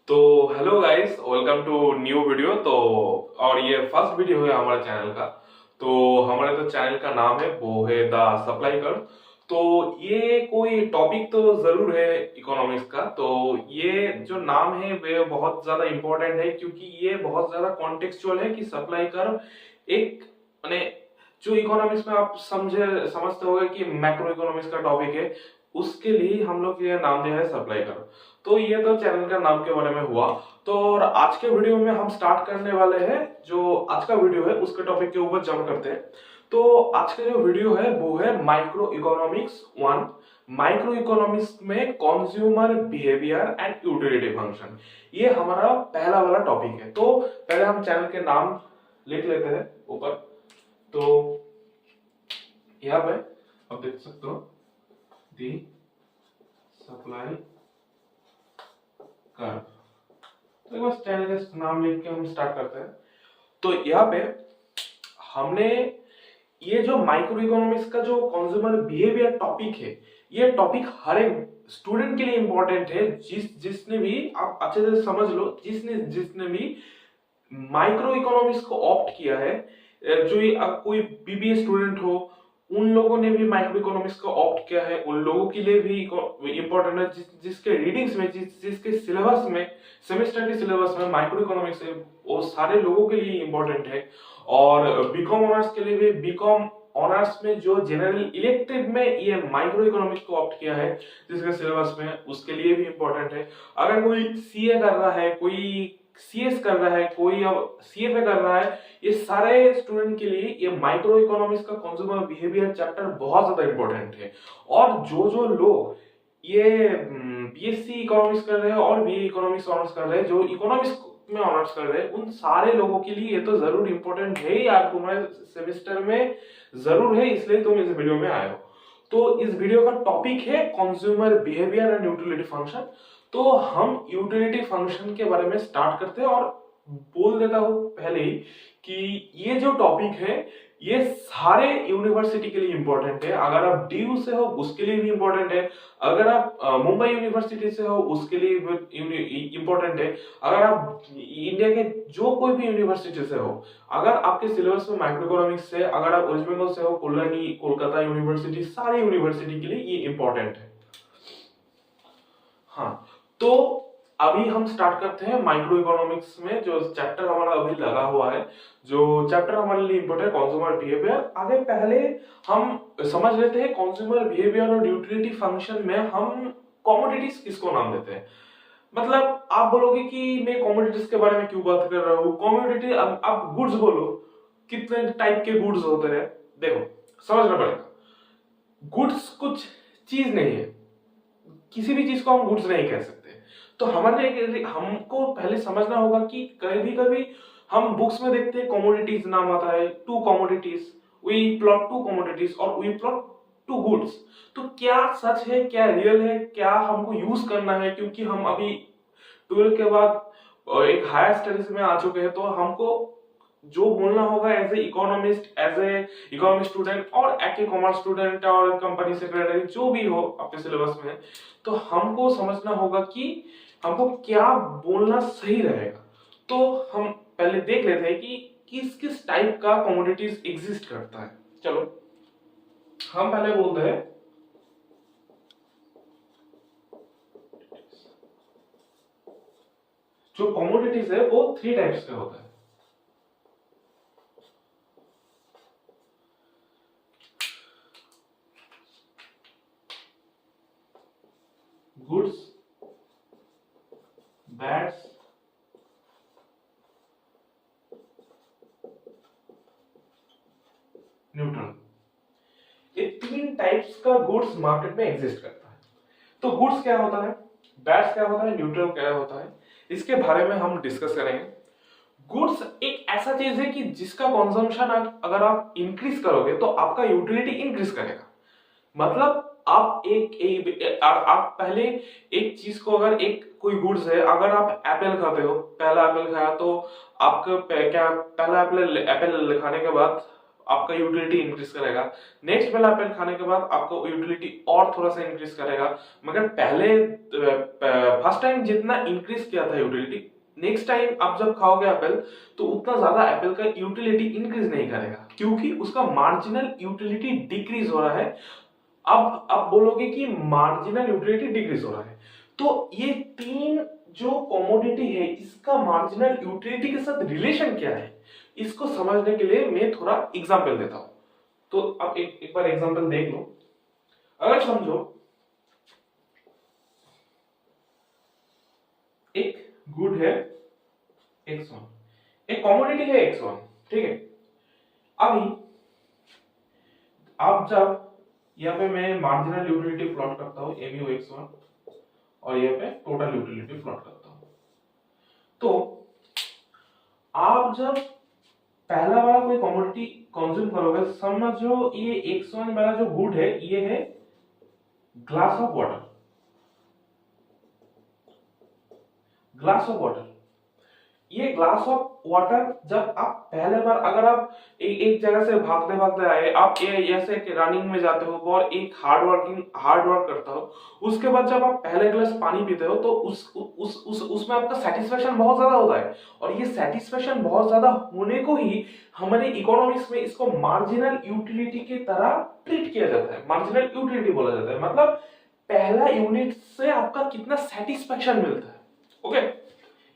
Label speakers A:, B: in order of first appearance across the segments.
A: तो hello guys, welcome to new video. तो और ये फर्स्ट वीडियो है हमारे चैनल का। तो हमारे तो चैनल का नाम है वो है द सप्लाई कर्व। तो ये कोई टॉपिक तो जरूर है इकोनॉमिक्स का। तो ये जो नाम है वे बहुत ज्यादा इम्पोर्टेंट है क्योंकि ये बहुत ज्यादा कॉन्टेक्चुअल है कि सप्लाई कर्व एक माने जो इकोनॉमिक्स में आप समझते होंगे कि मैक्रो इकोनॉमिक्स का टॉपिक है, उसके लिए हम लोग ये नाम दिया है सप्लाई कर्व। तो ये तो चैनल का नाम के बारे में हुआ। तो और आज के वीडियो में हम स्टार्ट करने वाले हैं, जो आज का वीडियो है उसके टॉपिक के ऊपर जंप करते हैं। तो आज का जो वीडियो है वो है माइक्रो इकोनॉमिक्स 1। माइक्रो इकोनॉमिक्स में consumer behaviour and utility function, ये हमारा पहला वाला टॉपिक है। तो पहले हम चैनल के नाम लिख लेते हैं ऊपर। तो यहाँ पे आप देख सकते हो दी सप्लाई कर्व। तो एक बार चैनल का नाम लिख के हम स्टार्ट करते हैं। तो यहाँ पे हमने ये जो माइक्रो इकोनॉमिक्स का जो कंज्यूमर बिहेवियर टॉपिक है, ये टॉपिक हर एक स्टूडेंट के लिए इंपॉर्टेंट है। जिसने भी आप अच्छे से समझ लो, जिसने जिसने भी माइक्रो इकोनॉमिक्स को ऑप्ट किया है, जो ये कोई बीबीए स्टूडेंट हो, उन लोगों ने भी माइक्रो इकोनॉमिक्स को ऑप्ट किया है, उन लोगों के लिए भी इंपॉर्टेंट है। जिसके रीडिंग्स में जिसके सिलेबस में, सेमेस्टर के सिलेबस में माइक्रो इकोनॉमिक्स है, वो सारे लोगों के लिए इंपॉर्टेंट है। और बीकॉम ऑनर्स के लिए भी, बीकॉम ऑनर्स में जो जनरल इलेक्टिव में ये माइक्रो इकोनॉमिक्स को ऑप्ट किया है जिसके सिलेबस में, उसके लिए भी इंपॉर्टेंट है। अगर कोई सीए कर रहा है, कोई सीएस कर रहा है, कोई अब सीएफए कर रहा है, ये सारे स्टूडेंट के लिए ये माइक्रो इकोनॉमिक्स का कंज्यूमर बिहेवियर चैप्टर बहुत ज्यादा इंपॉर्टेंट है। और जो जो लोग ये बीएससी इकोनॉमिक्स कर रहे हैं और बीए इकोनॉमिक्स ऑनर्स कर रहे हैं, जो इकोनॉमिक्स में ऑनर्स कर रहे हैं, उन सारे लोगों के लिए ये तो जरूर इंपॉर्टेंट है ही यार, तुम्हारे सेमेस्टर में जरूर है, इसलिए तुम इस वीडियो में आए हो। तो इस वीडियो का टॉपिक है consumer behaviour and utility function. तो हम यूटिलिटी फंक्शन के बारे में स्टार्ट करते हैं। और बोल देता हूं पहले ही कि ये जो टॉपिक है ये सारे यूनिवर्सिटी के लिए इंपॉर्टेंट है। अगर आप डीयू से हो उसके लिए भी इंपॉर्टेंट है, अगर आप मुंबई यूनिवर्सिटी से हो उसके लिए भी इंपॉर्टेंट है, अगर आप इंडिया के जो कोई भी यूनिवर्सिटी से हो, अगर आपके सिलेबस में माइक्रो इकोनॉमिक्स से, अगर आप वेस्ट बंगाल से हो, कल्याणी, कोलकाता यूनिवर्सिटी, सारी यूनिवर्सिटी के लिए ये इंपॉर्टेंट है। हाँ, तो अभी हम स्टार्ट करते हैं माइक्रो इकोनॉमिक्स में जो चैप्टर हमारा अभी लगा हुआ है, जो चैप्टर हमारे लिए इंपॉर्टेंट है कंज्यूमर बिहेवियर। आगे पहले हम समझ लेते हैं कंज्यूमर बिहेवियर और यूटिलिटी फंक्शन में हम कमोडिटीज किसको नाम देते हैं। मतलब आप बोलोगे कि मैं कमोडिटीज के बारे में क्यों बात कर रहा हूँ, कमोडिटी, अब गुड्स बोलो, कितने टाइप के गुड्स होते हैं। देखो, समझना पड़ेगा, गुड्स कुछ चीज नहीं है, किसी भी चीज को हम गुड्स नहीं कह सकते। तो हमारे हमको पहले समझना होगा कि कभी कभी हम बुक्स में देखते हैं कमोडिटीज नाम आता है, two commodities, we plot two commodities और वी प्लॉट टू गुड्स। तो क्या सच है, क्या रियल है, क्या हमको यूज करना है, क्योंकि हम अभी 12 के बाद एक हायर स्टडीज में आ चुके हैं। तो हमको जो बोलना होगा as a economist, as a economic student और एक कॉमर्स स्टूडेंट और कंपनी सेक्रेटरी जो भी हो आपके सिलेबस में, तो हमको समझना होगा कि हमको क्या बोलना सही रहेगा। तो हम पहले देख लेते हैं कि किस किस टाइप का कमोडिटीज एग्जिस्ट करता है। चलो हम पहले बोलते हैं जो कमोडिटीज है वो 3 टाइप्स के होता है। गुड्स, बैड्स, न्यूट्रल, ये 3 टाइप्स का गुड्स मार्केट में एग्जिस्ट करता है। तो गुड्स क्या होता है, बैड्स क्या होता है, न्यूट्रल क्या होता है, इसके बारे में हम डिस्कस करेंगे। गुड्स एक ऐसा चीज है कि जिसका कंजम्पशन अगर आप इंक्रीज करोगे तो आपका यूटिलिटी इंक्रीज करेगा। मतलब आप आप पहले एक चीज को, अगर एक कोई गुड्स है, अगर आप एप्पल खाते हो, पहला एप्पल खाया तो आपका क्या, पहला एप्पल खाने के बाद आपका यूटिलिटी इंक्रीज करेगा। नेक्स्ट वाला एप्पल खाने के बाद आपको यूटिलिटी और थोड़ा सा इंक्रीज करेगा, मगर पहले फर्स्ट टाइम जितना इंक्रीज किया था यूटिलिटी, नेक्स्ट टाइम आप जब खाओगे एप्पल तो उतना ज्यादा एप्पल का यूटिलिटी इंक्रीज नहीं करेगा, क्योंकि उसका मार्जिनल यूटिलिटी डिक्रीज हो रहा है। अब आप बोलोगे कि मार्जिनल यूटिलिटी डिक्रीज हो रहा है, तो ये तीन जो कमोडिटी है इसका मार्जिनल यूटिलिटी के साथ रिलेशन क्या है, इसको समझने के लिए मैं थोड़ा एग्जांपल देता हूं। तो आप एक बार एग्जांपल देख लो। अगर समझो एक गुड है X1, एक कमोडिटी है X1, ठीक है। अभी आप जब यहाँ पे मैं मार्जिनल यूटिलिटी प्लॉट करता हूं MU X1 और यहाँ पे टोटल यूटिलिटी प्लॉट करता हूं, तो आप जब पहला वाला कोई कमोडिटी कंज्यूम करोगे, समझो ये X1 वाला जो गुड है ये है glass of water, glass of water. ये ग्लास ऑफ वाटर जब आप पहले बार, अगर आप एक जगह से भागते भागते आए, आप ऐसे रनिंग में जाते हो और एक हार्ड वर्क करता हो, उसके बाद जब आप पहले गिलास पानी पीते हो तो उसमें आपका सेटिस्फेक्शन बहुत ज्यादा होता है, और ये सेटिस्फेक्शन बहुत ज्यादा होने को ही हमारे इकोनॉमिक्स में इसको मार्जिनल यूटिलिटी की तरह ट्रीट किया जाता है। मार्जिनल यूटिलिटी बोला जाता है, मतलब पहला यूनिट से आपका कितना सेटिस्फेक्शन मिलता है। ओके,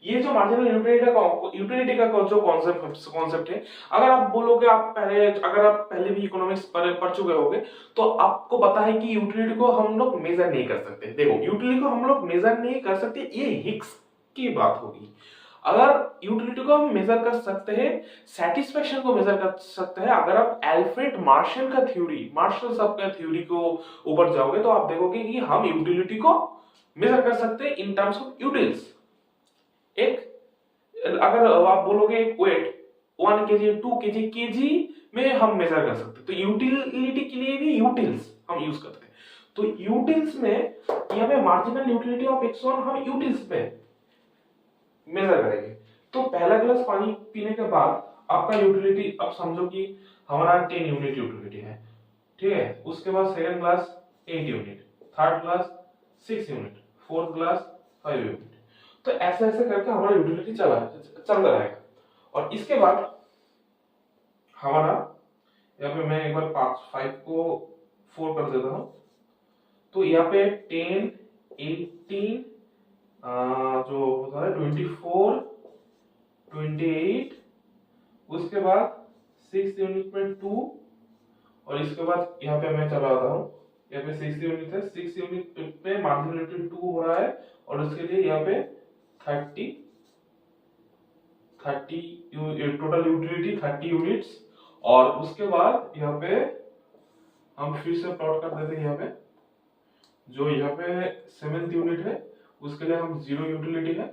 A: ये जो मार्जिनल यूटिलिटी का जो कॉन्सेप्ट है, अगर आप बोलोगे अगर आप पहले भी इकोनॉमिक्स पढ़ चुके होगे तो आपको पता है कि यूटिलिटी को हम लोग मेजर नहीं कर सकते। देखो, यूटिलिटी को हम लोग मेजर नहीं कर सकते, ये हिग्स की बात होगी। अगर यूटिलिटी को हम मेजर कर सकते हैं, सेटिस्फेक्शन को मेजर कर सकते हैं, अगर आप एल्फ्रेड मार्शल साहब का थ्योरी को ऊपर जाओगे तो आप देखोगे कि हम यूटिलिटी को मेजर कर सकते हैं इन टर्म्स ऑफ यूटिल्स। अगर आप बोलोगे एक वेट 1 kg 2 kg kg में हम मेजर कर सकते हैं, तो यूटिलिटी के लिए भी यूटिल्स हम यूज करते हैं। तो यूटिल्स में यहाँ पे मार्जिनल यूटिलिटी ऑफ X1 हम यूटिल्स में मेजर करेंगे। तो पहला गिलास पानी पीने के बाद आपका यूटिलिटी, अब समझो कि हमारा 10 यूनिट यूटिलिटी है, ठीक है। उसके बाद सेकंड गिलास 8 यूनिट, थर्ड गिलास 6 यूनिट, फोर्थ गिलास 5 यूनिट। तो ऐसे ऐसे करके हमारा यूटिलिटी चलता रहेगा। और इसके बाद हमारा यहाँ पे मैं एक बार 5 को 4 कर देता हूं, तो यहाँ पे 10 18 जो होता है 24 28, उसके बाद 6 यूनिट में 2, और इसके बाद यहाँ पे मैं चला आता हूँ, यहाँ पे 6 यूनिट है, 6 यूनिट पे मार्जिनल यूटिलिटी 2 हो रहा है, और उसके लिए यहाँ पे 30 टोटल यूटिलिटी 30 यूनिट्स। और उसके बाद यहाँ पे हम फिर से प्लॉट कर देते हैं, यहाँ पे जो यहाँ पे 7th यूनिट है उसके लिए हम 0 यूटिलिटी है,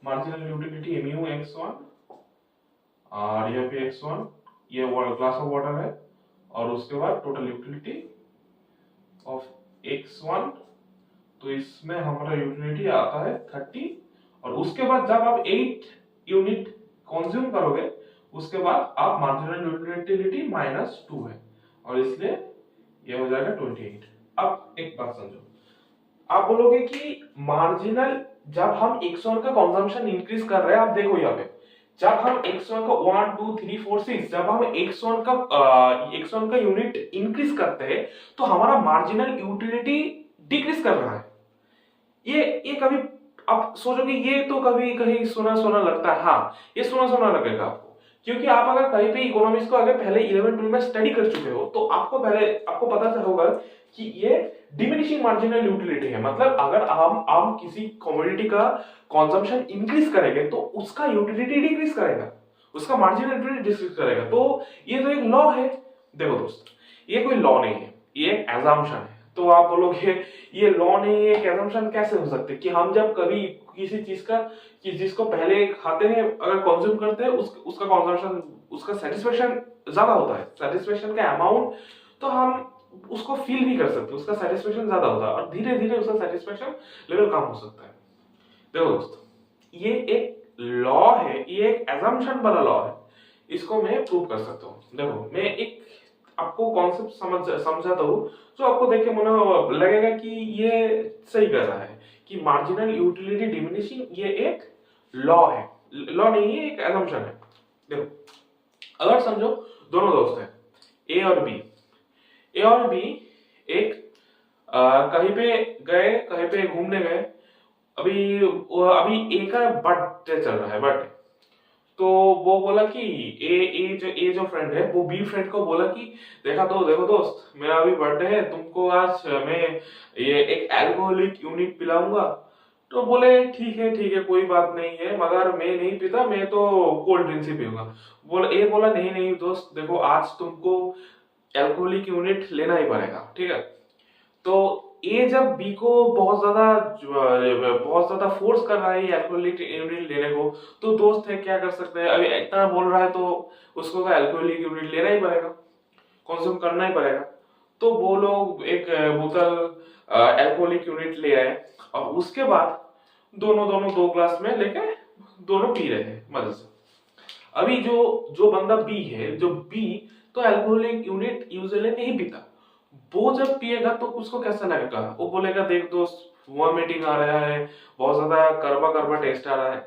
A: मार्जिनल यूटिलिटी MU X1, और यहाँ पे X1 ये ग्लास ऑफ वाटर है, और उसके बाद टोटल यूटिलिटी ऑफ X1, तो इसमें हमारा यूटिलिटी आता है 30। और उसके बाद जब आप 8 यूनिट कंज्यूम करोगे, उसके बाद आप मार्जिनल यूटिलिटी -2 है, और इसलिए ये हो जाएगा 28। अब एक बात समझो, आप बोलोगे कि मार्जिनल, जब हम X1 का कंजम्पशन इंक्रीज कर रहे हैं, आप देखो यहाँ पे जब हम X1 का 1 2 3 4 6 जब हम X1 का यूनिट इंक्रीज करते हैं तो हमारा मार्जिनल यूटिलिटी डिक्रीज कर रहा है। ये कभी आप सोचोगे ये तो कभी कहीं सुना लगता है, हाँ ये सुना लगेगा आपको, क्योंकि आप अगर कहीं पे इकोनॉमिक्स को अगर पहले 11-12 में स्टडी कर चुके हो तो आपको पता होगा कि ये डिमिनिशिंग मार्जिनल यूटिलिटी है। मतलब अगर हम किसी कमोडिटी का कंजम्पशन इंक्रीज करेंगे तो उसका यूटिलिटी डिक्रीज करेगा, उसका मार्जिनल यूटिलिटी डिक्रीज करेगा। तो ये तो एक लॉ है। देखो दोस्त, ये कोई लॉ नहीं है, ये एक एजम्पशन है। तो आप बोलोगे ये लॉ नहीं है, एक एजम्पशन कैसे हो सकते कि हम जब कभी किसी चीज को पहले खाते हैं, अगर कंज्यूम करते हैं, उसका कंजम्पशन, उसका सेटिस्फेक्शन ज्यादा होता है, सेटिस्फेक्शन का अमाउंट तो हम उसको फील भी कर सकते हैं, उसका सेटिस्फेक्शन ज्यादा होता है, और धीरे धीरे उसका सेटिस्फेक्शन लेवल कम हो सकता है। देखो दोस्त, ये एक लॉ है, ये एक एजम्पशन वाला लॉ है, इसको मैं प्रूव कर सकता हूँ। देखो मैं एक आपको कॉन्सेप्ट समझाता हूँ जो आपको देख के मन लगेगा कि ये सही कर रहा है कि मार्जिनल यूटिलिटी डिमिनिशिंग ये एक लॉ है, लॉ नहीं है, एक assumption है। देखो अगर समझो दोनों दोस्त हैं ए और बी, ए और बी एक कहीं पे गए, कहीं पे घूमने गए, अभी ए का बर्थडे चल रहा है, बर्थडे। तो वो बोला कि ए जो फ्रेंड है वो बी फ्रेंड को बोला कि देखो दोस्त मेरा अभी बर्थडे है, तुमको आज मैं ये एक अल्कोहलिक यूनिट पिलाऊंगा। तो बोले ठीक है कोई बात नहीं है, मगर मैं नहीं पीता, मैं तो कोल्ड ड्रिंक्स ही पीऊंगा। बोला नहीं दोस्त देखो आज तुमको अल्कोहलिक यूनिट लेना ही पड़ेगा, ठीक है। तो ए जब बी को बहुत ज्यादा फोर्स कर रहा है अल्कोहलिक यूनिट लेने को, तो दोस्त है क्या कर सकते हैं, अभी इतना बोल रहा है तो उसको तो अल्कोहलिक यूनिट लेना ही पड़ेगा, कंज्यूम करना ही पड़ेगा। तो वो लोग एक बोतल अल्कोहलिक यूनिट ले आए और उसके बाद दोनों 2 ग्लास में लेके दोनों पी रहे हैं मजे से। अभी जो बंदा बी है, जो बी तो अल्कोहलिक यूनिट यूजुअली नहीं पीता, वो जब पिएगा तो उसको कैसा लगेगा, वो बोलेगा देख दोस्त वॉमिटिंग आ रहा है, बहुत ज्यादा करवा टेस्ट आ रहा है।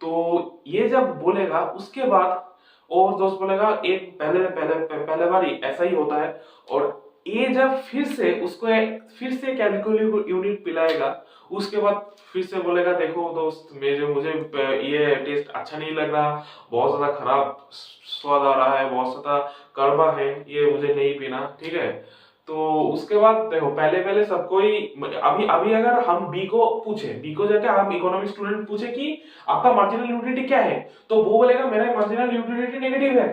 A: तो ये जब बोलेगा उसके बाद और दोस्त बोलेगा एक पहले बार ऐसा ही होता है, और ये जब फिर से एक अल्कोहलिक यूनिट पिलाएगा, उसके बाद फिर से बोलेगा देखो दोस्त मुझे ये टेस्ट अच्छा नहीं लग रहा, बहुत ज्यादा खराब स्वाद आ रहा है, बहुत ज्यादा कड़वा है, ये मुझे नहीं पीना, ठीक है। तो उसके बाद देखो पहले सबको ही अभी अगर हम बी को जाके हम इकोनॉमिक स्टूडेंट पूछे कि आपका मार्जिनल यूटिलिटी क्या है, तो वो बोलेगा मेरा मार्जिनल यूटिलिटी नेगेटिव है।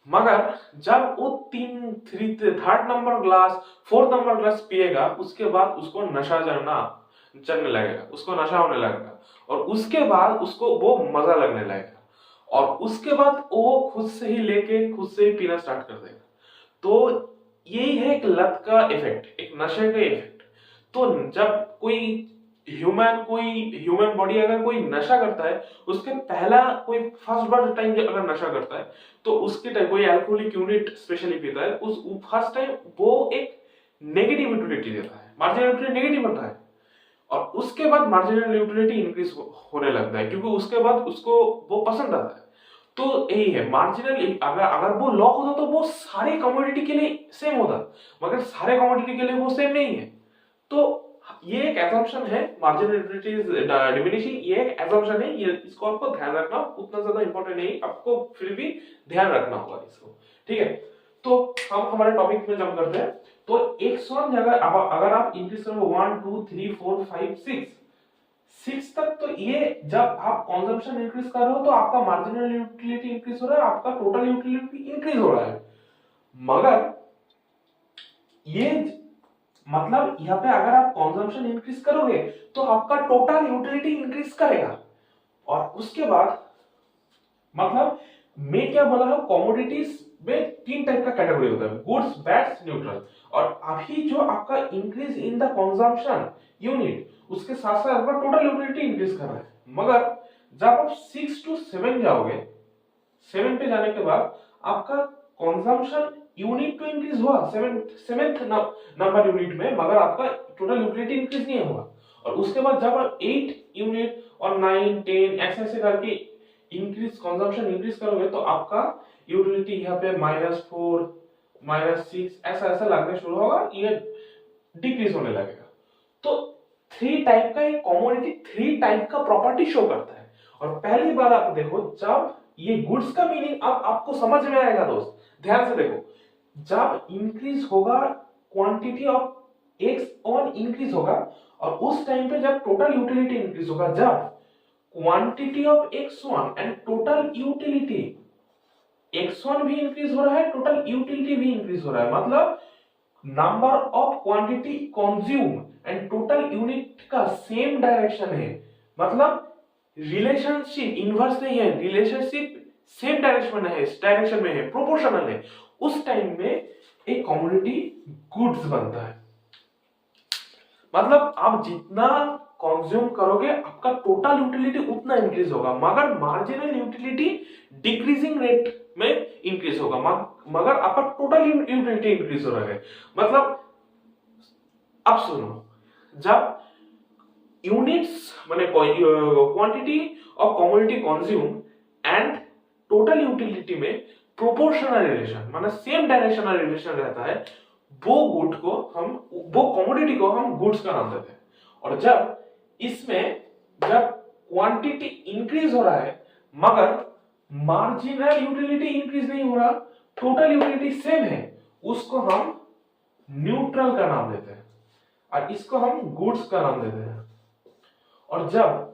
A: मगर जब वो third number glass, fourth number glass पिएगा, उसके बाद उसको नशा चढ़ने लगेगा, उसको नशा होने लगेगा, और उसके बाद उसको वो मजा लगने लगेगा, और उसके बाद वो खुद से ही पीना स्टार्ट कर देगा। तो यही है एक लत का इफेक्ट, एक नशे का इफेक्ट। तो जब कोई ह्यूमन बॉडी अगर कोई नशा करता है, उसके पहला कोई फर्स्ट बार टाइम अगर नशा करता है, तो उसके टाइम कोई अल्कोहलिक यूनिट स्पेशली पीता है, उस फर्स्ट टाइम वो एक नेगेटिव यूटिलिटी देता है, मार्जिनल यूटिलिटी नेगेटिव बनता है, और उसके बाद मार्जिनल यूटिलिटी इंक्रीज होने लगता है, क्योंकि उसके बाद उसको वो पसंद आता है। तो यही है मार्जिनल, अगर वो लॉ होता तो वो सारे कमोडिटी के लिए सेम होता, मगर सारे कमोडिटी के लिए वो सेम नहीं है। तो ये एक assumption है, मार्जिनल यूटिलिटी डिमिनिशिंग, ये एक assumption है, ये इसको आपको ध्यान रखना, उतना ज्यादा इंपॉर्टेंट नहीं, आपको फिर भी ध्यान रखना होगा इसको, ठीक है। तो हम हमारे टॉपिक में जंप करते हैं। तो x1 जगह अगर आप इंक्रीज करो 1 2 3 4 5 6 तक, तो ये जब आप कंजम्पशन इंक्रीज कर रहे हो तो आपका मार्जिनल यूटिलिटी इंक्रीज हो रहा है, आपका टोटल यूटिलिटी इंक्रीज हो रहा है। मगर ये मतलब यहाँ पे अगर आप कंजम्पशन इंक्रीज करोगे तो आपका टोटल यूटिलिटी इंक्रीज करेगा, और उसके बाद मतलब मैं क्या बोला हूं, कमोडिटीज में 3 टाइप का कैटेगरी होता है, गुड्स, बैड्स, न्यूट्रल। और अभी जो आपका increase in the consumption unit, उसके साथ साथ आपका टोटल यूटिलिटी इंक्रीज कर रहा है। मगर जब आप 6 to 7 जाओगे, 7 पे जाने के बाद आपका कंजम्पशन यूनिट तो इंक्रीज हुआ 7th नंबर यूनिट में, मगर आपका टोटल यूटिलिटी इंक्रीज नहीं हुआ। और उसके बाद जब आप 8 यूनिट और 9 10 ऐसे करके इंक्रीज कंजम्पशन इंक्रीज करोगे, तो आपका यूटिलिटी यहाँ पे -4 -6 ऐसा लगने शुरू होगा, ये डिक्रीज होने लगेगा। तो 3 टाइप का एक कमोडिटी 3 टाइप का प्रॉपर्टी शो करता है। और पहली बार आप देखो, जब ये गुड्स का मीनिंग अब आपको समझ में आएगा दोस्त, ध्यान से देखो, जब इंक्रीज होगा क्वांटिटी ऑफ x1 इंक्रीज होगा, और उस टाइम पे जब टोटल यूटिलिटी इंक्रीज होगा, जब quantity of x1 and total utility, x1 भी इंक्रीज हो रहा है, टोटल यूटिलिटी भी इंक्रीज हो रहा है, मतलब number of quantity consume and total unit का सेम डायरेक्शन है, मतलब रिलेशनशिप इनवर्स नहीं है, रिलेशनशिप सेम डायरेक्शन में है, प्रोपोर्शनल है। उस टाइम में एक कमोडिटी गुड्स बनता है। मतलब आप जितना कंज्यूम करोगे आपका टोटल यूटिलिटी उतना इंक्रीज होगा, मगर मार्जिनल यूटिलिटी डिक्रीजिंग रेट में इंक्रीज होगा, मगर आपका टोटल यूटिलिटी इंक्रीज हो रहा है। मतलब अब सुनो, जब यूनिट्स माने quantity of commodity consume and total utility में प्रोपोर्शनल रिलेशन माने सेम डायरेक्शनल रिलेशन रहता है, वो कमोडिटी को हम गुड्स का नाम देते हैं। और जब क्वांटिटी इंक्रीज हो रहा है मगर मार्जिनल यूटिलिटी इंक्रीज नहीं हो रहा, टोटल यूटिलिटी सेम है, उसको हम न्यूट्रल का नाम देते हैं और इसको हम गुड्स का नाम देते हैं। और जब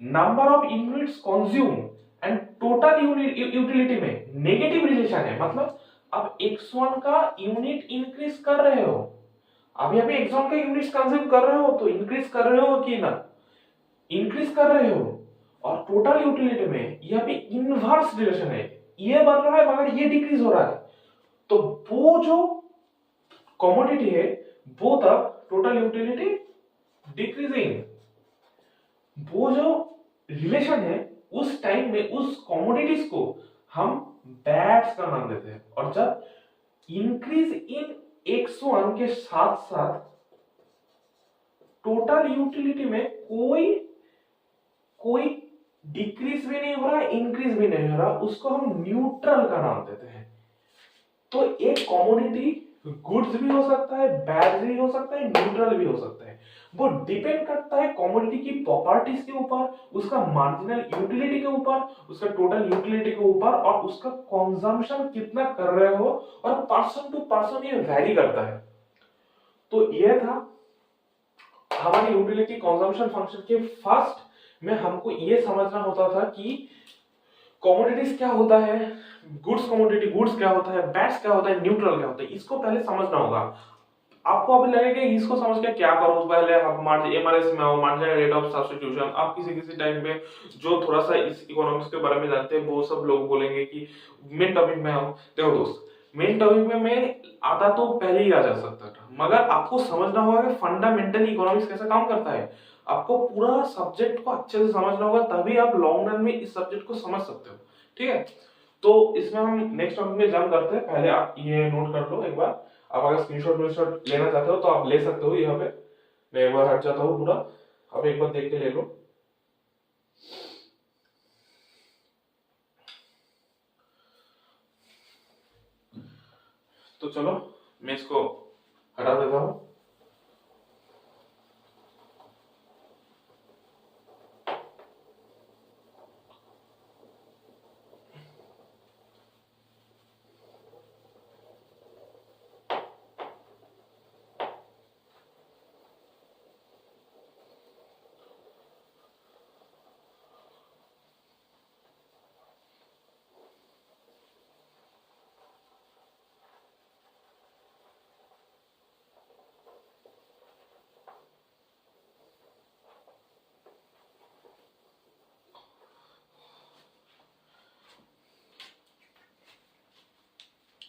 A: number of units consume and total utility में नेगेटिव रिलेशन है, मतलब अब x1 का यूनिट इंक्रीज कर रहे हो, अभी x1 का यूनिट्स कंज्यूम कर रहे हो तो इंक्रीज कर रहे हो कि ना, इंक्रीज कर रहे हो, और टोटल यूटिलिटी में यहाँ पे इनवर्स रिलेशन है, ये बढ़ रहा है मगर ये डिक्रीज हो रहा है, तो वो जो कमोडिटी है वो तब टोटल यूटिलिटी डिक्रीजिंग, वो जो रिलेशन है उस टाइम में उस कमोडिटीज को हम बैट्स का नाम देते हैं। और जब इंक्रीज इन x1 के साथ साथ टोटल यूटिलिटी में कोई डिक्रीज भी नहीं हो रहा, इंक्रीज भी नहीं हो रहा, उसको हम न्यूट्रल का नाम देते हैं। तो एक कमोडिटी गुड्स भी हो सकता है, बैड भी हो सकता है, न्यूट्रल भी हो सकता है, वो डिपेंड करता है कमोडिटी की प्रॉपर्टीज के ऊपर, उसका मार्जिनल यूटिलिटी के ऊपर, उसका टोटल यूटिलिटी के ऊपर, और उसका कंजम्पशन कितना कर रहे हो, और पर्सन टू पर्सन ये वैरी करता है। तो ये था हमारी यूटिलिटी कंजम्पशन फंक्शन के फर्स्ट में हमको ये समझना होता था कि कमोडिटीज क्या होता है, गुड्स क्या होता है, बैड्स क्या होता है, न्यूट्रल क्या होता है, इसको पहले समझना होगा। आपको अभी लगेगा इसको समझ के क्या करो, पहले आप एमआरएस में आओ, मार्जिनल रेट ऑफ सब्स्टिट्यूशन। आप किसी टाइम पे जो थोड़ा सा इस इकोनॉमिक्स के बारे में जानते हैं वो सब लोग बोलेंगे कि मेन टॉपिक में आओ। देखो दोस्त, मेन टॉपिक में मैं आता तो पहले ही आ जा सकता था, मगर आपको समझना होगा कि फंडामेंटली इकोनॉमिक्स कैसे काम करता है। आपको पूरा सब्जेक्ट को अच्छे से समझना होगा, तभी आप लॉन्ग रन में इस सब्जेक्ट को समझ सकते हो। ठीक है, तो इसमें हम नेक्स्ट टॉपिक में जंप करते हैं। पहले आप ये नोट कर लो एक बार, आप अगर स्क्रीनशॉट लेना चाहते हो तो आप ले सकते हो। यहाँ पे मैं एक बार हट जाता हूँ पूरा, आप एक बार देख के ले लो। तो चलो मैं इसको हटा देता हूँ।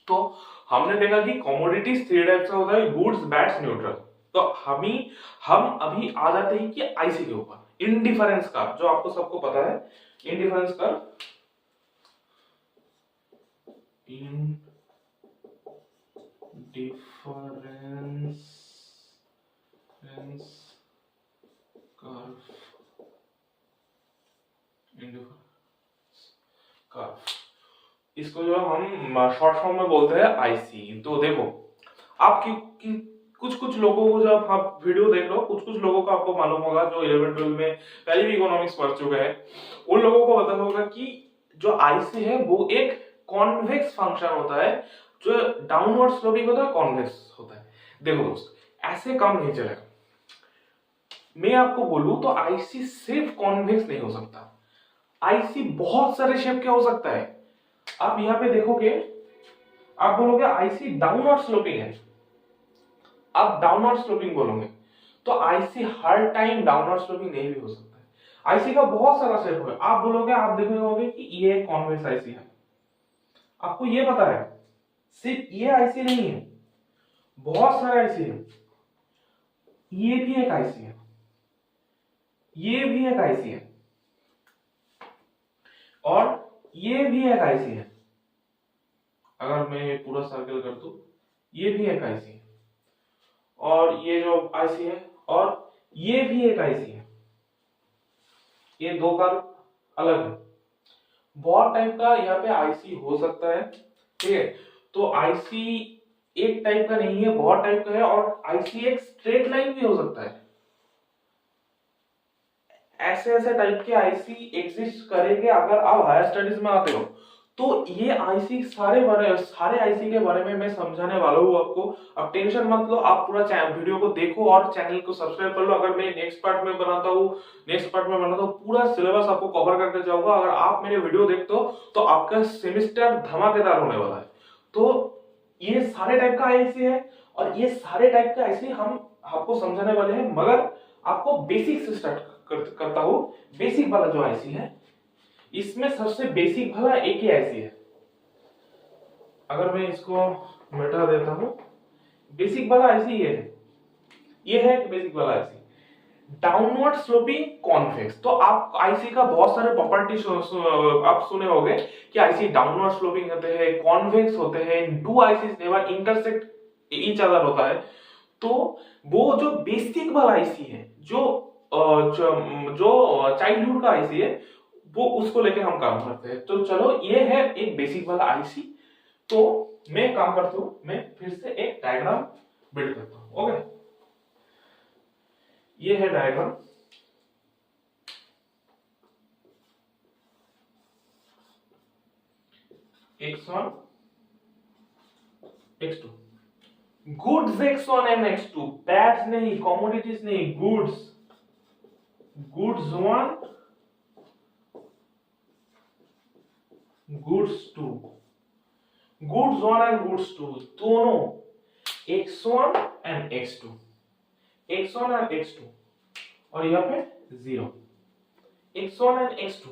A: तो हमने देखा कि कमोडिटीज थ्री टाइप से होता है, गुड्स, बैड्स, न्यूट्रल। तो हम अभी आ जाते हैं कि आईसी के ऊपर, इंडिफरेंस कर्व, जो आपको सबको पता है। इंडिफरेंस कर्व, इसको जो हम शॉर्ट फॉर्म में बोलते हैं आईसी। तो देखो, आपकी कुछ लोगों को, जब आप वीडियो देख लो, कुछ लोगों को आपको मालूम होगा जो 11-12 में पहले भी इकोनॉमिक्स पढ़ चुके हैं, उन लोगों को पता होगा कि जो आईसी है वो एक कॉन्वेक्स फंक्शन होता है, जो डाउनवर्ड स्लोपिंग होता है, कॉन्वेक्स होता है। देखो दोस्त, ऐसे काम नहीं चलेगा। मैं आपको बोलूं तो आईसी सिर्फ कॉन्वेक्स नहीं हो सकता, आईसी बहुत सारे शेप का हो सकता है। आप यहां पे देखोगे, आप बोलोगे आईसी डाउनवर्ड स्लोपिंग है, आप डाउनवर्ड स्लोपिंग बोलोगे, तो आईसी हर टाइम डाउनवर्ड स्लोपिंग नहीं भी हो सकता है। आईसी का बहुत सारा शेप है। आप बोलोगे, आप देखोगे कि ये कॉन्वेक्स आईसी है, आपको ये पता है, सिर्फ ये आईसी नहीं है, बहुत सारे आईसी है, ये भी एक आईसी है, ये भी एक आईसी है और ये भी एक आईसी है। अगर मैं पूरा सर्कल कर दूं, ये भी एक आईसी है और ये जो आईसी है और ये भी एक आईसी है। ये दो कार अलग है। बहुत टाइप का यहाँ पे आईसी हो सकता है, ठीक है। तो आईसी एक टाइप का नहीं है, बहुत टाइप का है और आईसी एक स्ट्रेट लाइन भी हो सकता है। ऐसे ऐसे टाइप के आईसी एग्जिस्ट करेंगे अगर आप हायर स्टडीज में आते हो। तो ये आईसी सारे आईसी के बारे में मैं समझाने वाला हूँ आपको। अब टेंशन मत लो, आप पूरा वीडियो को देखो और चैनल को सब्सक्राइब कर लो। अगर मैं नेक्स्ट पार्ट में बनाता हूँ पूरा सिलेबस आपको कवर करके जाऊंगा। अगर आप मेरे वीडियो देखते हो तो आपका सेमेस्टर धमाकेदार होने वाला है। तो ये सारे टाइप का आईसी है और ये सारे टाइप का आईसी हम आपको समझाने वाले हैं, मगर आपको बेसिक से स्टार्ट करता हूं। बेसिक वाला जो आईसी है, इसमें सबसे बेसिक वाला एक ही आईसी है। अगर मैं इसको मिटा देता हूं, बेसिक वाला आईसी ये है बेसिक वाला आईसी, डाउनवर्ड स्लोपिंग कॉन्वेक्स। तो आप आईसी का बहुत सारे प्रॉपर्टी आप सुने होंगे कि आईसी डाउनवर्ड स्लोपिंग होते हैं, कॉन्वेक्स होते हैं, two ICs never intersect each other होता है। तो वो जो बेसिक वाला आईसी है, जो चाइल्डहुड का आईसी है, वो उसको लेके हम काम करते हैं। तो चलो, ये है एक बेसिक वाला आईसी। तो मैं काम करता हूं, मैं फिर से एक डायग्राम बिल्ड करता हूं। ओके, ये है diagram. x1 x2, goods x1 and x2, bads नहीं, कमोडिटीज नहीं, goods 1 goods 2, goods 1 and goods 2 दोनों x1 and x2, x1 and x2 और यहाँ पे 0, x1 एंड x2।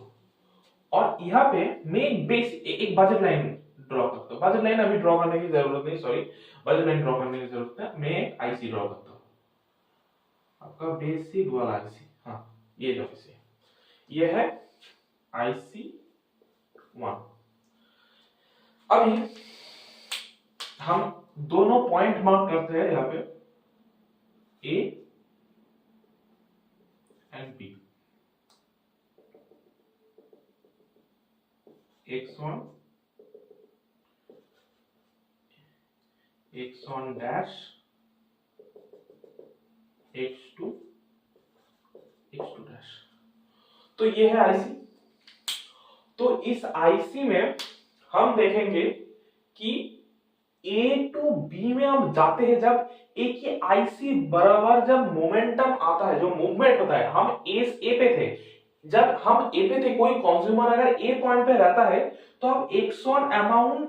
A: और यहाँ पे मैं एक बजट लाइन ड्रॉ करता हूँ। बजट लाइन अभी ड्रॉ करने की जरूरत नहीं, सॉरी, बजट लाइन ड्रॉ करने की जरूरत है। मैं एक आईसी ड्रॉ करता हूँ, आपका बेसिक वाला आईसी। हाँ, ये जो आईसी है, ये है आईसी 1। अभी हम दोनों पॉइंट मार्क करते हैं यहाँ पे, a and b. x1 dash, x2 dash. तो ये है आईसी। तो इस आईसी में हम देखेंगे कि ए टू बी में हम जाते हैं जब एक ही आईसी बराबर जब मोमेंटम आता है, जो मूवमेंट होता है। हम ए पे थे, जब हम ए पे थे, कोई कंज्यूमर अगर ए पॉइंट पे रहता है तो आप x1 amount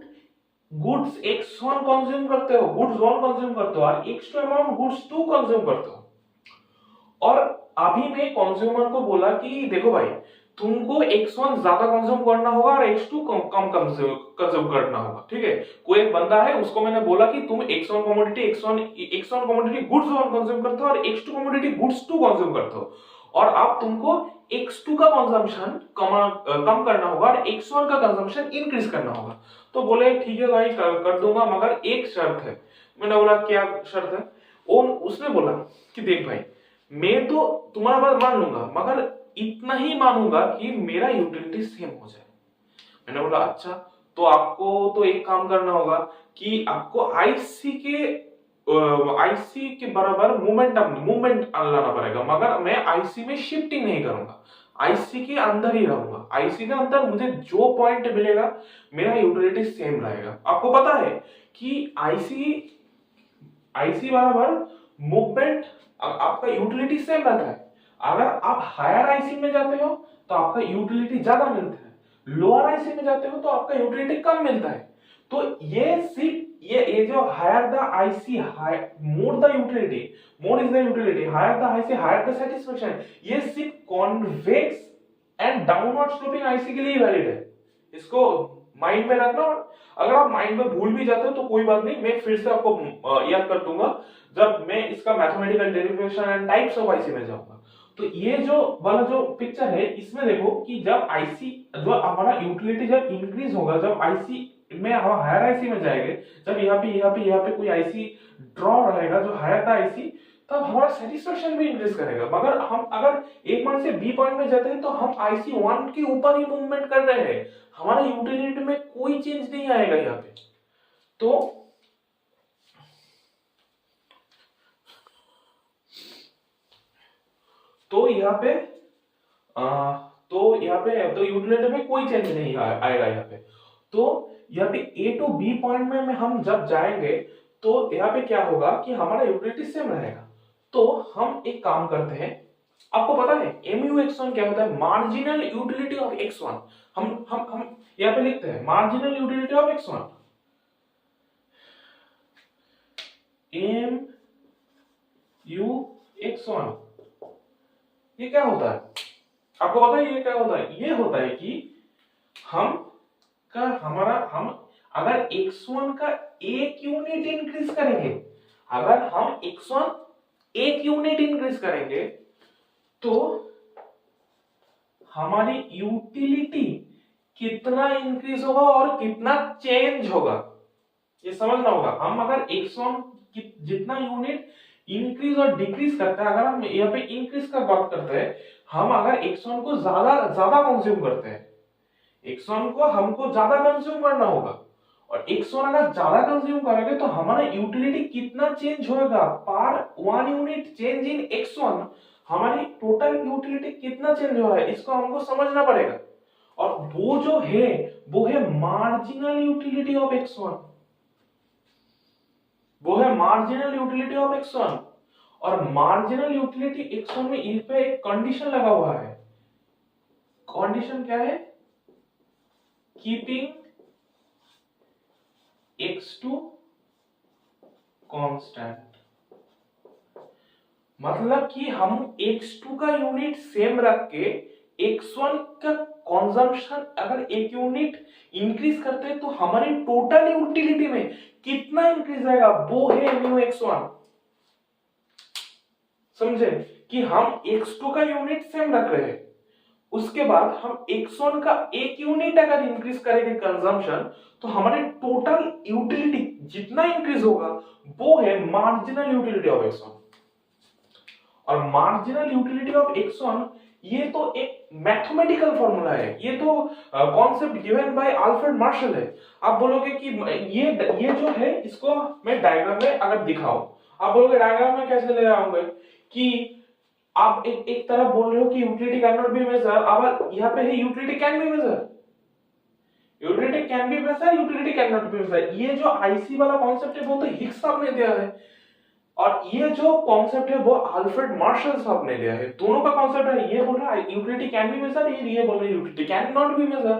A: goods x1 consume करते हो, गुड्स 1 कंज्यूम करते हो, और x2 अमाउंट गुड्स 2 कंज्यूम करते हो। और अभी मैं कंज्यूमर को बोला कि देखो भाई, तुमको x1 ज्यादा कंज्यूम करना होगा और x2 कम कंज्यूम करना होगा, ठीक है। कोई एक बंदा है, उसको मैंने बोला कि तुम x1 कमोडिटी गुड्स 1 कंज्यूम करते हो और x2 कमोडिटी गुड्स 2 कंज्यूम करते हो, और अब तुमको x2 का कंजम्पशन कम करना होगा और x1 का कंजम्पशन इंक्रीज करना होगा। तो बोले ठीक है भाई, कर दूंगा, मगर एक शर्त है। मैंने बोला क्या शर्त है? उसने बोला कि देख भाई, मैं तो तुम्हारा बात मान लूंगा, मगर इतना ही मानूंगा कि मेरा यूटिलिटी सेम हो जाए। मैंने बोला अच्छा, तो आपको तो एक काम करना होगा कि आपको आईसी के बराबर मूवमेंट लाना पड़ेगा, मगर मैं आईसी में शिफ्टिंग नहीं करूंगा, आईसी के अंदर ही रहूंगा। आईसी के अंदर मुझे जो पॉइंट मिलेगा मेरा यूटिलिटी सेम रहेगा। आपको पता है कि आईसी बराबर मूवमेंट, आपका यूटिलिटी सेम रहता है। अगर आप हायर आईसी में जाते हो तो आपका यूटिलिटी ज्यादा मिलता है, लोअर आईसी में जाते हो तो आपका यूटिलिटी कम मिलता है। तो ये सिर्फ ये जो higher the IC more the utility, more is the utility, higher the IC higher the satisfaction, ये सिर्फ convex and downward sloping IC के लिए वैलिड है। इसको माइंड में रखना। अगर आप माइंड में भूल भी जाते हो तो कोई बात नहीं, मैं फिर से आपको याद कर दूंगा जब मैं इसका mathematical derivation and types of IC में जाऊंगा। तो ये जो वाला जो पिक्चर है इसमें देखो कि जब आईसी जो हमारा यूटिलिटी जब इंक्रीज होगा, जब आईसी में हम हायर आईसी में जाएंगे, जब यहाँ पे कोई आईसी ड्रॉ रहेगा जो हायर था आईसी, तब हमारा सेटिस्फेक्शन भी इंक्रीज करेगा। मगर हम अगर ए पॉइंट से बी पॉइंट में जाते हैं तो हम आईसी 1 के ऊपर ही मूवमेंट कर रहे हैं, हमारा यूटिलिटी में कोई चेंज नहीं आएगा यहाँ पे। तो यहाँ पे तो यूटिलिटी में कोई चेंज नहीं आएगा यहाँ पे। तो यहाँ पे ए टू बी पॉइंट में हम जब जाएंगे तो यहाँ पे क्या होगा कि हमारा यूटिलिटी सेम रहेगा। तो हम एक काम करते हैं, आपको पता है MUX1 क्या होता है? Marginal utility of X1। हम यहाँ पे लिखते हैं marginal utility of X1, MUX1। ये क्या होता है? आपको पता है ये क्या होता है? ये होता है कि हम अगर X1 का एक यूनिट इंक्रीज करेंगे, अगर हम X1 एक यूनिट इंक्रीज करेंगे तो हमारी यूटिलिटी कितना इंक्रीज होगा और कितना चेंज होगा, ये समझना होगा। हम अगर X1 जितना यूनिट इंक्रीज और डिक्रीज करता है, अगर हम यहाँ पे इंक्रीज का बात करते हैं, हम अगर X1 को ज्यादा कंज्यूम करते हैं, X1 को हमको ज्यादा कंज्यूम करना होगा, और X1 अगर ज्यादा कंज्यूम करेंगे तो हमारा यूटिलिटी कितना चेंज होगा पर 1 यूनिट चेंज इन X1, हमारी टोटल यूटिलिटी कितना चेंज हो रहा है, इसको हमको समझना पड़ेगा। और वो जो है वो है मार्जिनल यूटिलिटी ऑफ X1, वो है मार्जिनल यूटिलिटी ऑफ X1। और मार्जिनल यूटिलिटी X1 में इस पे एक कंडीशन लगा हुआ है। कंडीशन क्या है? Keeping X2 constant. मतलब कि हम X2 का यूनिट सेम रख के X1 का कंजम्पशन अगर एक यूनिट इंक्रीज करते हैं तो हमारी टोटल यूटिलिटी में कितना इंक्रीज आएगा, वो है MUX1। समझे कि हम X2 का यूनिट सेम रख रहे हैं, उसके बाद हम X1 का एक यूनिट अगर इंक्रीज करेंगे कंजम्पशन, तो हमारे टोटल यूटिलिटी जितना इंक्रीज होगा वो है मार्जिनल यूटिलिटी ऑफ X1। और मार्जिनल यूटिलिटी ऑफ X1 ये तो एक मैथमेटिकल फॉर्मूला है, ये तो concept given by Alfred Marshall है। आप बोलोगे कि ये जो है इसको मैं डायग्राम में अगर दिखाऊं, आप बोलोगे डायग्राम में कैसे ले आऊंगे कि आप एक तरफ बोल रहे हो कि utility can not be measure, अब यहाँ पे है utility can be measure, utility can be measure, utility can not be measure. ये जो आईसी वाला कॉन्सेप्ट है वो तो हिग्स साहब ने दिया है, और ये जो कॉन्सेप्ट है वो अल्फ्रेड मार्शल साहब ने दिया है। दोनों का कॉन्सेप्ट है, ये बोल रहा है यूटिलिटी कैन बी मेजर, ये बोल रहा है utility can not be measure.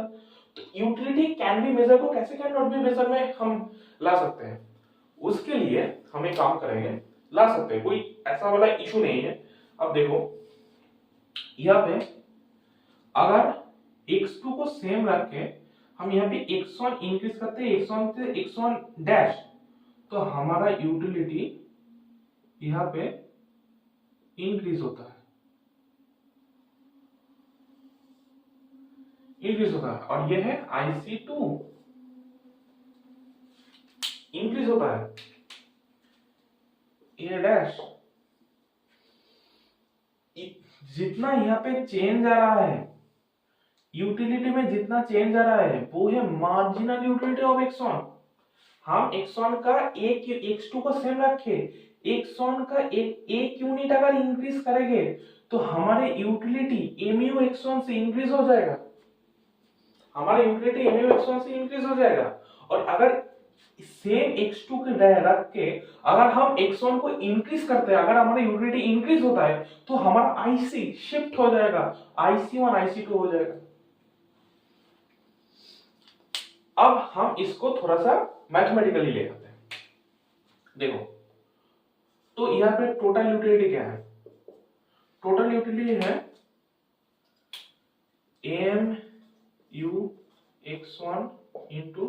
A: तो यूटिलिटी कैन बी मेजर को कैसे कैन नॉट बी मेजर में हम ला सकते हैं, उसके लिए हम एक काम करेंगे, ला सकते हैं, कोई ऐसा वाला इशू नहीं है। अब देखो यहाँ पे अगर X2 को सेम रख के हम यहाँ पे X1 इंक्रीज करते हैं, X1 से X1 डैश, तो हमारा यूटिलिटी यहाँ पे इंक्रीज होता है, इंक्रीज होता है। और ये है IC2 इंक्रीज होता है, A डैश। जितना यहाँ पे चेंज आ रहा है यूटिलिटी में, जितना चेंज आ रहा है वो है मार्जिनल यूटिलिटी ऑफ X1। हम X1 का एक X2 को सेम रखे, X1 का एक यूनिट अगर इंक्रीज करेंगे तो हमारे यूटिलिटी MUX1 से इंक्रीज हो जाएगा, हमारा यूटिलिटी MUX1 से इंक्रीज हो जाएगा। और अगर सेम X2 के रख के अगर हम X1 को इंक्रीज करते हैं, अगर हमारा यूटिलिटी इंक्रीज होता है तो हमारा IC शिफ्ट हो जाएगा, IC1 IC2 हो जाएगा। अब हम इसको थोड़ा सा मैथमेटिकली ले आते हैं। देखो तो यहाँ पे टोटल यूटिलिटी क्या है? टोटल यूटिलिटी है MUX1 इंटू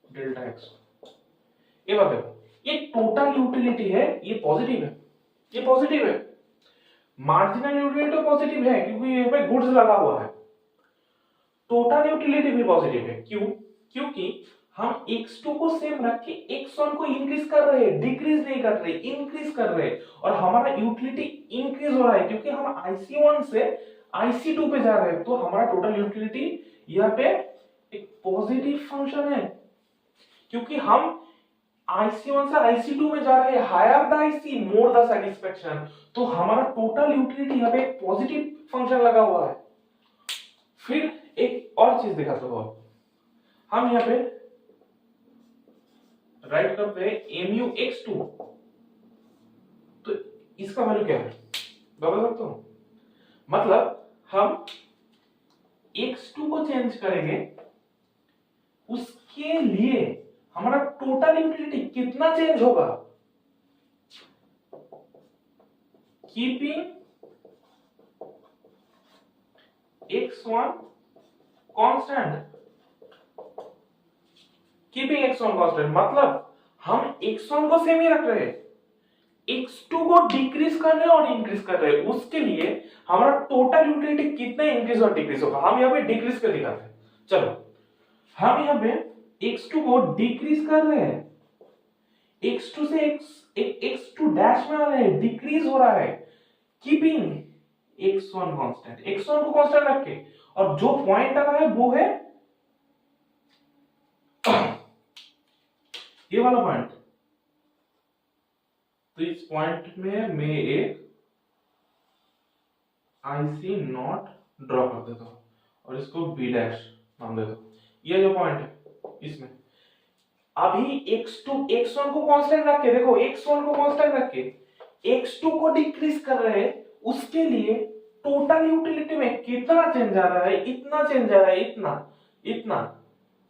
A: डेल्टा X1। ये बात देखो, ये टोटल यूटिलिटी है, ये पॉजिटिव है, ये पॉजिटिव है। मार्जिनल यूटिलिटी तो पॉजिटिव है क्योंकि यहाँ पे गुड्स लगा हुआ है। टोटल यूटिलिटी भी पॉजिटिव है, क्यों? क्योंकि हम x2 को सेम रख के x1 को इंक्रीज कर रहे हैं, डिक्रीज नहीं कर रहे, इंक्रीज कर रहे हैं, और हमारा यूटिलिटी इंक्रीज हो रहा है क्योंकि हम IC1 से IC2 पे जा रहे हैं। तो हमारा टोटल यूटिलिटी यहाँ पे एक पॉजिटिव फंक्शन है क्योंकि हम IC1 से IC2 में जा रहे हैं, higher the IC more the satisfaction. तो हमारा टोटल यूटिलिटी यहाँ पे एक पॉजिटिव फंक्शन लगा हुआ है। फिर एक और चीज दिखाता हूं, हम यहाँ पे राइट करते हैं mu x2, तो इसका वैल्यू क्या है बता सकते हो? मतलब हम x2 को चेंज करेंगे, उसके लिए हमारा टोटल यूटिलिटी कितना चेंज होगा? Keeping x1 constant, keeping x1 constant मतलब हम x1 को सेम ही रख रहे हैं, x2 को डिक्रीज कर रहे हैं और इंक्रीज कर रहे हैं। उसके लिए हमारा टोटल यूटिलिटी कितना इंक्रीज और डिक्रीज होगा, हम यहाँ पे डिक्रीज कर दिखाते हैं। चलो हम यहाँ पे x2 को डिक्रीज कर रहे हैं, x2 से x2 डैश में आ रहे हैं, डिक्रीज हो रहा है, कीपिंग x1 कांस्टेंट, x1 को कांस्टेंट रख के, और जो पॉइंट आ रहा है वो है ये वाला पॉइंट। तो इस पॉइंट में मैं एक IC नॉट ड्रॉ कर देता हूं और इसको B डैश नाम देता हूं। ये जो पॉइंट है इसमें अभी x1 को कांस्टेंट रख के, देखो x1 को कांस्टेंट रख के x2 को डिक्रीज कर रहे हैं, उसके लिए टोटल यूटिलिटी में कितना चेंज आ रहा है? इतना चेंज आ रहा है, इतना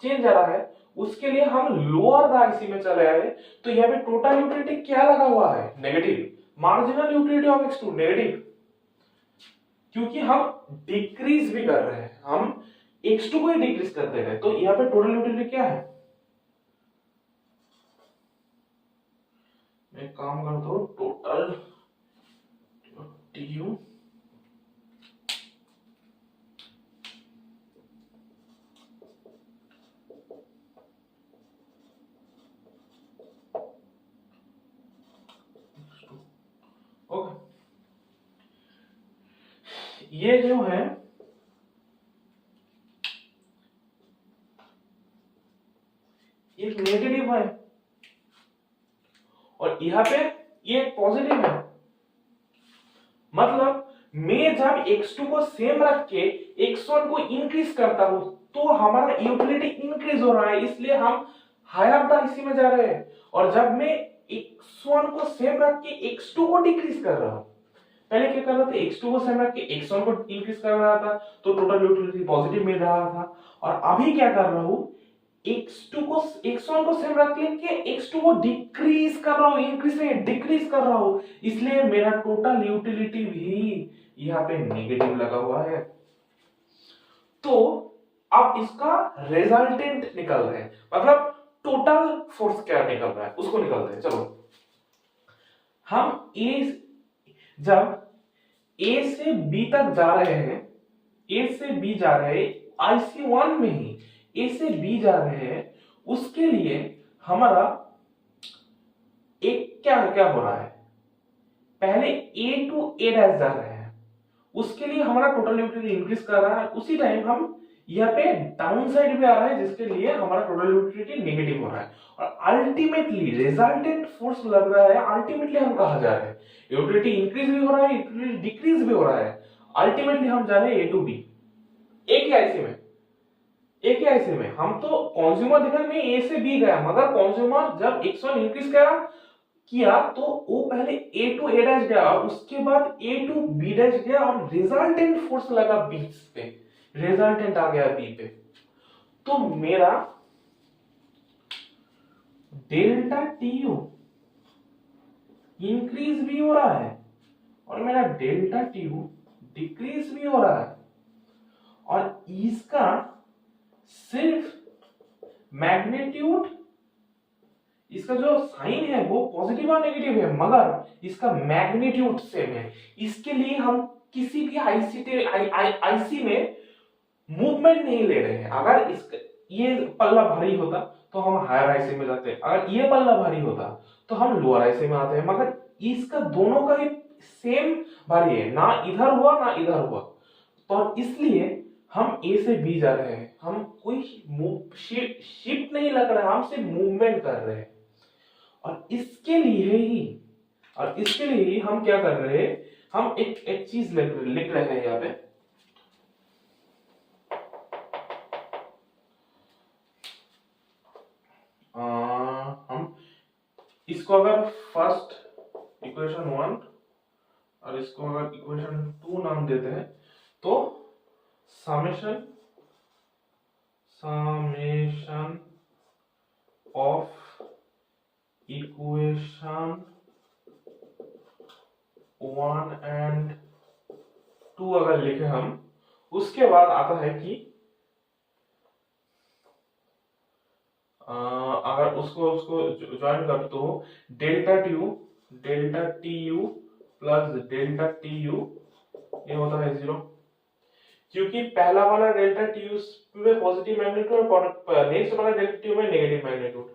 A: चेंज आ रहा है। उसके लिए हम लोअर द IC में चले आए, तो यहाँ पे टोटल यूटिलिटी क्या लगा हुआ है? Negative. Marginal utility of x2 negative, क्योंकि हम डिक्रीज भी कर रहे हैं, हम x2 को ही डिक्रीज कर दे रहे हैं। तो यहाँ पे टोटल यूटिलिटी क्या है? मैं काम करता हूं, टोटल TU ओके। ये जो है ये नेगेटिव है और यहाँ पे ये पॉजिटिव है। मतलब मैं जब x2 को सेम रख के x1 को इंक्रीज करता हूं तो हमारा यूटिलिटी इंक्रीज हो रहा है, इसलिए हम हायर द IC में जा रहे हैं। और जब मैं x1 को सेम रख के x2 को डिक्रीज कर रहा हूं, पहले क्या कर रहा था, x2 को सेम रख के x1 को इंक्रीज कर रहा था तो टोटल यूटिलिटी पॉजिटिव मिल रहा था। और अभी क्या कर रहा हूं, x1 को सेम रख के x2 को डिक्रीज कर रहा हूं, इंक्रीज नहीं डिक्रीज कर रहा हूं, इसलिए मेरा टोटल यूटिलिटी भी यहाँ पे नेगेटिव लगा हुआ है। तो अब इसका रिजल्टेंट निकल रहे हैं, मतलब टोटल फोर्स क्या निकल रहा है उसको निकलते हैं। चलो हम जब A से B तक जा रहे हैं, A से B जा रहे हैं, IC1 में ही A से B जा रहे हैं, उसके लिए हमारा एक क्या हो रहा है, पहले A to A डैश जा रहे हैं, उसके लिए हमारा टोटल यूटिलिटी इंक्रीज कर रहा है। उसी टाइम हम यहाँ पे डाउन साइड भी आ रहा है, जिसके लिए हमारा टोटल यूटिलिटी नेगेटिव हो रहा है। और अल्टीमेटली रिजल्टेंट फोर्स लग रहा है, अल्टीमेटली हम कहा जा रहे हैं, यूटिलिटी इंक्रीज भी हो रहा है, यूटिलिटी डिक्रीज भी हो रहा है, अल्टीमेटली हम जा रहे हैं A to B। एक ही IC में हम तो कंज्यूमर देखने में A से B गया, मगर कंज्यूमर जब x1 इंक्रीज किया तो वो पहले A to A डैश गया, उसके बाद A to B डैश गया, और रिजल्टेंट फोर्स लगा B पे, रिजल्टेंट आ गया B पे। तो मेरा डेल्टा TU इंक्रीज भी हो रहा है और मेरा डेल्टा TU डिक्रीज भी हो रहा है, और इसका सिर्फ मैग्नीट्यूड इसका जो साइन है वो पॉजिटिव और नेगेटिव है, मगर इसका मैग्नीट्यूड सेम है। इसके लिए हम किसी भी आईसी में मूवमेंट नहीं ले रहे हैं। अगर इसका ये पल्ला भारी होता तो हम हायर आईसी में जाते, अगर ये पल्ला भारी होता तो हम लोअर आईसी में आते हैं, मगर इसका दोनों का ही सेम भारी है, ना इधर हुआ ना इधर हुआ, तो इसलिए हम ए से बी जा रहे हैं। हम कोई शिफ्ट नहीं लग रहा है, हम सिर्फ मूवमेंट कर रहे हैं। और इसके लिए ही हम क्या कर रहे हैं, हम एक चीज लिख रहे हैं यहाँ पे। हम इसको अगर फर्स्ट इक्वेशन 1 और इसको अगर इक्वेशन 2 नाम देते हैं तो समेशन ऑफ इक्वेशन 1 एंड 2 अगर लिखे हम, उसके बाद आता है कि अगर उसको ज्वाइन कर तो delta T U plus delta T U ये होता है 0, क्योंकि पहला वाला डेल्टा टी यू में पॉजिटिव मैग्नीट्यूड और नेक्स्ट वाला डेल्टा टी यू में नेगेटिव मैग्नीट्यूड।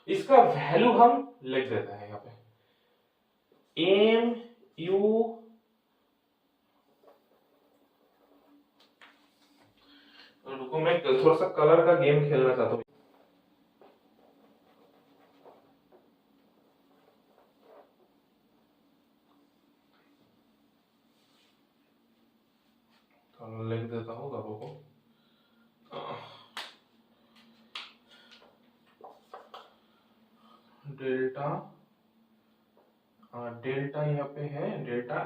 A: इसका वैल्यू हम लिख देते हैं यहाँ पे एम यू रुको मैं थोड़ा सा कलर का गेम खेलना चाहता हूँ। लिख देता हूँ सबों को। डेल्टा यहाँ पे है, delta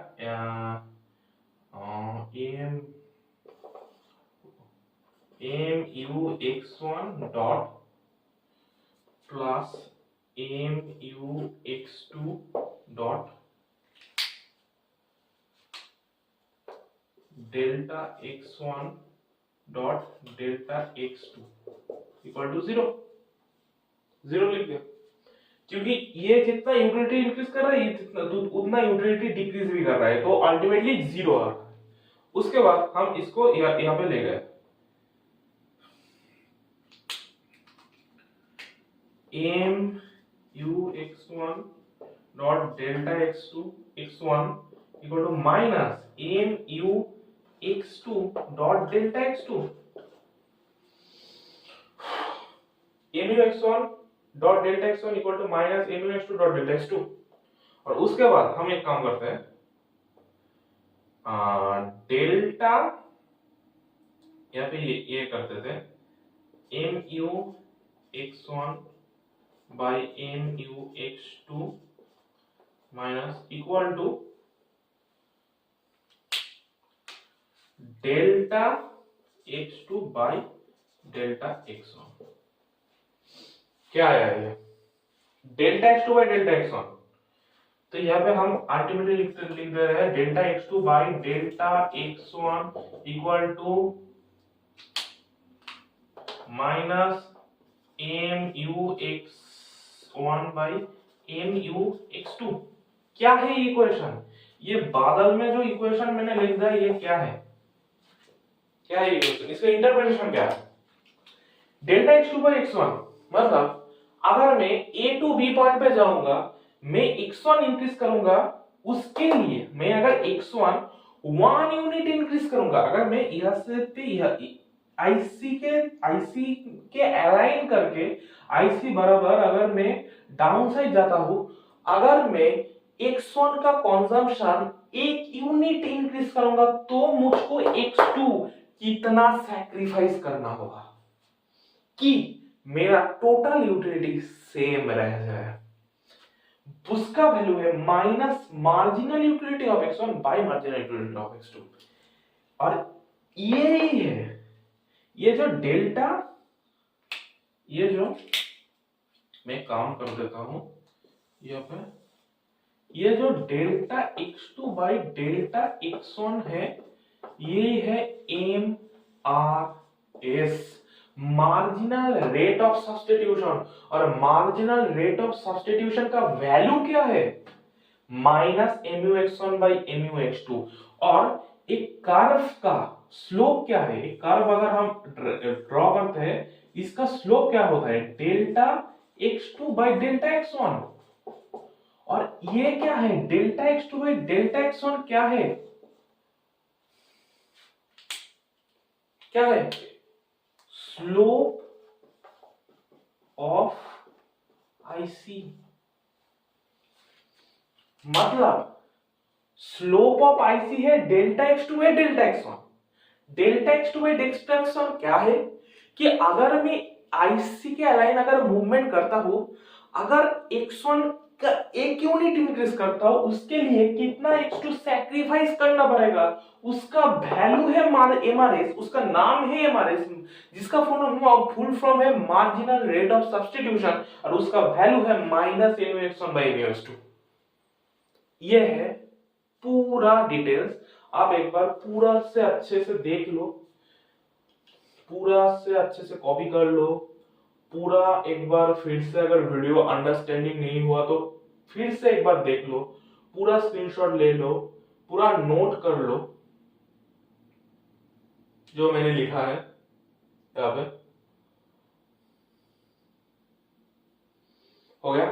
A: M U X one dot plus M U X two dot delta X one dot delta X two equal to 0 लिख दिया। क्योंकि ये जितना यूटिलिटी इंक्रीज कर रहा है, ये जितना उतना यूटिलिटी डिक्रीज भी कर रहा है, तो अल्टीमेटली 0 आ रहा है। उसके बाद हम इसको यहाँ पे ले गए, M U X one dot delta X two X one equal to minus M U x2 dot delta x2 mu x1 dot delta x1 equal to minus mu x2 dot delta x2। और उसके बाद हम एक काम करते हैं, delta यहाँ पे ये करते थे mu x1 by mu x2 minus equal to delta x2 by delta x1। क्या आया ये delta x2 by delta x1, तो यहाँ पे हम अल्टीमेटली लिख दे रहे हैं delta x2 by delta x1 equal to minus mu x1 by mu x2। क्या है इक्वेशन? ये बादल में जो इक्वेशन मैंने लिख दिया ये क्या है? क्या है इक्वेशन? इसका इंटरप्रिटेशन क्या है? डेल्टा x2 बाय x1 मतलब अगर मैं a टू b पॉइंट पे जाऊंगा, मैं x1 इंक्रीज करूंगा, उसके लिए मैं अगर x1 1 यूनिट इंक्रीज करूंगा, अगर मैं यहां से पे IC के अलाइन करके IC बराबर अगर मैं डाउन साइड जाता हूं, अगर मैं x1 का कंजम्पशन 1 यूनिट इंक्रीज करूंगा तो मुझको x2 कितना सैक्रिफाइस करना होगा कि मेरा टोटल यूटिलिटी सेम रह जाए। उसका वैल्यू है minus marginal utility of x1 by marginal utility of x2। और ये ही है ये जो डेल्टा, ये जो मैं काम कर देता हूं यहाँ पे, ये जो delta x2 by delta x1 है, ये है M R S marginal rate of substitution, और मार्जिनल रेट ऑफ सब्स्टिट्यूशन का वैल्यू क्या है, माइनस mu(x1 by mu(x2), और एक कर्व का स्लोप क्या है, एक कर्व अगर हम ड्रॉ करते हैं इसका स्लोप क्या होता है, delta x2 by delta x1, और ये क्या है, delta x2 by delta x1 क्या है, स्लोप ऑफ आईसी, मतलब स्लोप ऑफ आईसी है डेल्टा x2 है डेल्टा x1। डेल्टा x2 है डेल्टा x1 क्या है कि अगर मैं आईसी के अलाइन अगर मूवमेंट करता हूं, अगर x1 का एक यूनिट इंक्रीज करता हूं, उसके लिए कितना x2 सैक्रिफाइस करना पड़ेगा, उसका वैल्यू है एमआरएस, उसका नाम है एमआरएस, जिसका फुल फॉर्म है मार्जिनल रेट ऑफ सब्स्टिट्यूशन, और उसका वैल्यू है माइनस mu(x1 by mu(x2). ये है पूरा डिटेल्स, आप एक बार पूरा से अच्छे से देख लो, पूरा से अच्छे से कॉपी कर लो, पूरा एक बार फिर से, अगर वीडियो अंडरस्टैंडिंग नहीं हुआ तो फिर से एक बार देख लो, पूरा स्क्रीनशॉट ले लो, पूरा नोट कर लो जो मैंने लिखा है यहाँ पे। हो गया?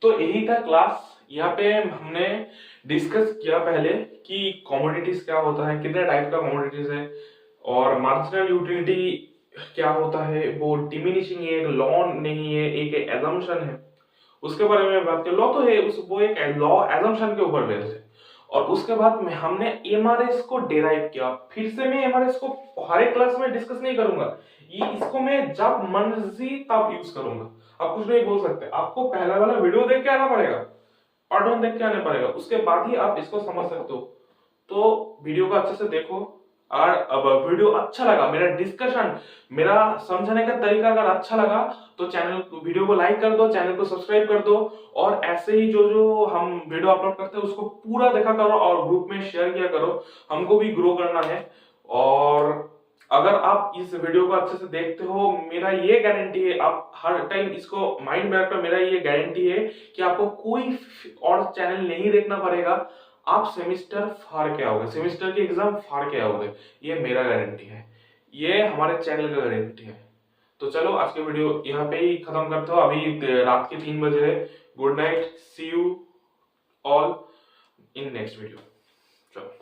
A: तो यही था क्लास। यहाँ पे हमने डिस्कस किया पहले कि कमोडिटीज क्या होता है, कितने टाइप का कमोडिटीज है, और मार्जिनल यूटिलिटी क्या होता है, वो डिमिनिशिंग है, एक लॉ नहीं है, एक एजम्पशन है, उसके बारे में बात की। लॉ तो है, वो एक लॉ एजम्पशन के ऊपर बेस्ड है। और उसके बाद में हमने एमआरएस को डेराइव किया। फिर से मैं एमआरएस को हर एक क्लास में डिस्कस नहीं करूंगा, ये इसको मैं जब मर्जी तब यूज करूंगा। आप कुछ नहीं बोल सकते, आपको पहला वाला वीडियो देख के आना पड़ेगा, पार्ट 1 देख के आने पड़ेगा, उसके बाद ही आप इसको समझ सकते हो। तो वीडियो को अच्छे से देखो, और अब वीडियो अच्छा लगा, मेरा डिस्कशन, मेरा समझने का तरीका अगर अच्छा लगा तो वीडियो को लाइक कर दो, चैनल को सब्सक्राइब कर दो, और ऐसे ही जो जो हम वीडियो अपलोड करते हैं उसको पूरा देखा करो और ग्रुप में शेयर किया करो, हमको भी ग्रो करना है। और अगर आप इस वीडियो को अच्छे से देखते हो, मेरा ये गारंटी है, आप हर टाइम इसको माइंड में रखकर, मेरा ये गारंटी है कि आपको कोई और चैनल नहीं देखना पड़ेगा, आप सेमेस्टर फाड़ के आओगे, सेमेस्टर की एग्जाम फाड़ के आओगे, ये मेरा गारंटी है, ये हमारे चैनल का गारंटी है। तो चलो आज के वीडियो यहाँ पे ही खत्म करते हो, अभी रात के 3 बजे है। Good night, see you all in next video. चलो।